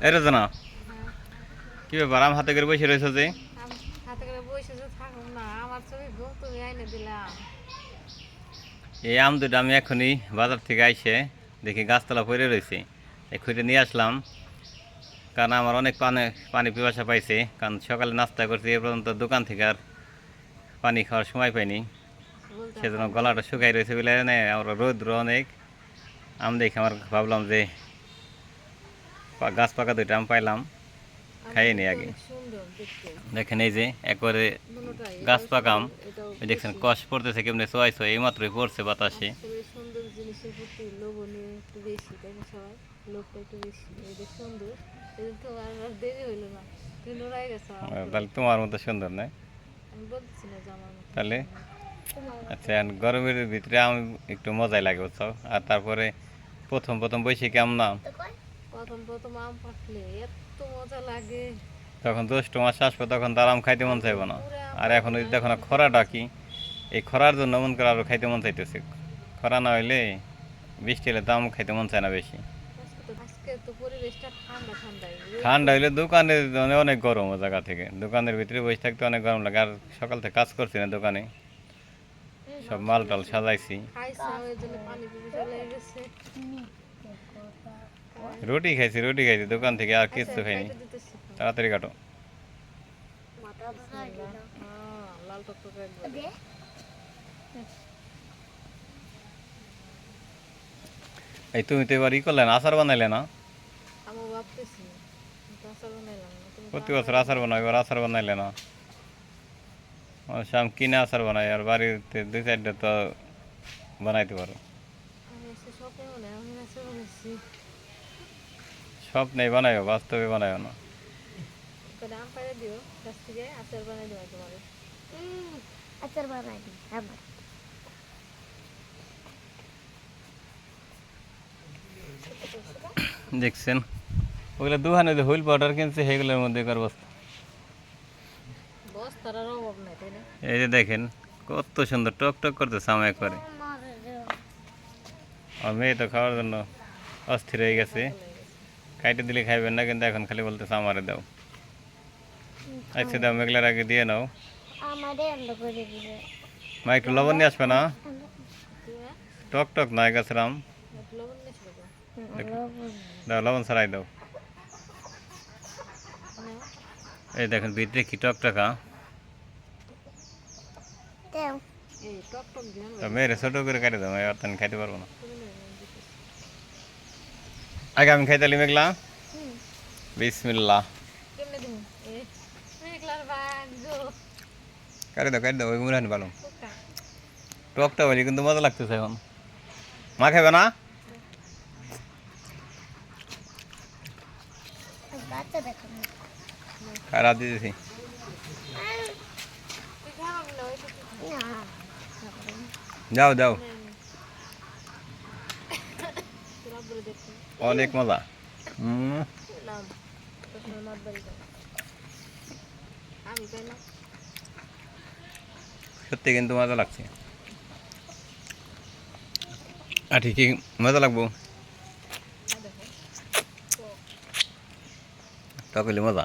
এই রোজনা, হ্যাঁ, কি ব্যাপার আম হাতে করে বসে রয়েছে যে? হাতে করে বসে যে থাকুক না, আমার ছবি ঘুম তুমি আইনে দিলাম। এই আম দুটো আমি এখনই বাজার থেকে আইসে দেখি গাছতলা পড়ে রয়েছে, এই খুঁটে নিয়ে আসলাম। কারণ আমার অনেক পানি পানি পিপাসা পাইছে, কারণ সকালে নাস্তা করছি এ পর্যন্ত দোকান থেকে আর পানি খাওয়ার সময় পাইনি। বলতে সেজন্য পানি গলাটা শুকাই রয়েছে বলে আমরা রৌদ্র অনেক। আম দেখে আমার ভাবলাম যে গাছ পাকা দুইটা আম পাইলাম, আমার খাইয়ে নি কিন্তু আগে। অনেক সুন্দর দেখতে। দেখেন এই যে একবারে দুটোটাই, গাছ এটাও পাকা আম। সুন্দর, এটাও ওই দেখছেন বেশি। কষ পড়তেছে কেমনি, সোয়াই সোয়াই এইমাত্রই পড়ছে বাতাসে। আসলে সুন্দর জিনিসের প্রতি লোভনীয় একটু বেশি, তাই না? সবাই লোভটা একটু বেশি। এই যে সুন্দর, এই যে তোমার আর দেরি হইলো না, তুমি নোড়াই গেছো আম করে। তাহলে তোমার মতো সুন্দর নয়? আমি বলতেছি না যে আমার মতো তাহলে সুন্দর, তোমার মতো। আচ্ছা, এখন গরমের ভিতরে আম একটু মজাই লাগে বুঝছো। আর তারপরে প্রথম প্রথম বৈশাখী আম না, প্রথম প্রথম আম পাকলে এত মজা লাগে। তখন 2 মাস আসবে, তখন তার আম খাইতে মন চাইব তারপরে না। পুরা আম আর এখন পাকবে ওই না, দেখো না এখন খাইতে খরাটা মন কি, চায়। এই খরার জন্য মন করে আরও খাইতে মন চাইতেছে। খরা না হইলে, বৃষ্টি হলে তো আম খাইতে মন চায় না বেশি। আজকে তো পরিবেশটা ঠান্ডা ঠান্ডাই, রোদ ঠান্ডা কই। হইলে দোকানে মানে অনেক গরম, ও জায়গা থেকে দোকানের ভিতরে বসে থাকতে অনেক গরম লাগে। আর সকাল থেকে কাজ করছি না দোকানে, সব মাল টাল সাজাইছি। খাইছাম এর জন্য পানি পিপে চলে গেছে। রুটি খাইছি দোকান থেকে, আর আচ্ছা কিচ্ছু খাইনি। কাইটে দিতেছি তো। তাড়াতাড়ি কাটো। বিসমিল্লাহ। লাল টকটকে একবার। এই তুমি তো এবার করলে না, আচার বানাইলে না? আমি ভাবতেছি, কিন্তু আচার বানাইলাম না, তুমি তো প্রতি আচার বছর আচার বানাও, এবার আচার বানাইলে না? মানুষ আম কিনে আচার বানাই, আর বাড়িতে 2-4টা তো বানাইতে পারো। আমি আজকে স্বপ্নে মনে হয় আমি আচার বানাইছি। স্বপ্নেই বানাইও, বাস্তবে বানাইও না। কটা আম পাড়ে দিও গাছ থেকে, আচার বানাই দেবো তোমার। আচার বানাই দিই আমার। দেখছেন ওগুলো দোকানে যে হুইল পাউডার কিনছে সেগুলোর মধ্যে কার বস্তা। বস্তার আর অভাব নাই, তাই না? এই যে দেখেন কত সুন্দর টক টক করতেছে আম একবারে। আর মেয়ে তো খাওয়ার জন্য অস্থির হয়ে গেছে। পাগল হয়ে গেছে। কাইটে দিলে খাইবেন না, কিন্তু এখন খালি বলতেছে আমারে দাও। আচ্ছা দাও, মেঘলার আগে দিয়ে নাও। আমারে এন্ড করে দিবে। মা একটু লবণ নিয়ে আসবে না? কি না? টক টক নয় গাছের আম। একটু লবণ নিয়েছিল তো। দাও লবণ ছাড়াই দাও। নাও। এই দেখেন ভিতরে কি টক টাকা। দেও। এই টক টক দিলাম তো মেয়েরে ছোট করে কেটে দাও, এবার আমি খাইতে পারবো না। তুমি নেই, আমি দিতেছি। আগে আমি খাইতালি মেঘলা। বিসমিল্লাহ। কেমনে দিমু? এই মেঘলার ভাগ্য। কেটে দাও ওই মুরানি ভালো। পোকা। টকটা বলি কিন্তু মজা লাগতেছে এখন। মা খাবে না? বাচ্চা দেখো না। খারাপ দিয়েছি। তুই খাওয়াবি না, ওইটা তুই খা। না। যাও যাও, নে, নে। তোর আব্বুরে দেখো। অনেক মজা। নাম। তোর সময় মাত বাড়ি যাও। আমি পাই না। সত্যি কিন্তু মজা লাগছে। আর ঠিকই মজা লাগবো, দেখো। টক হলে মজা।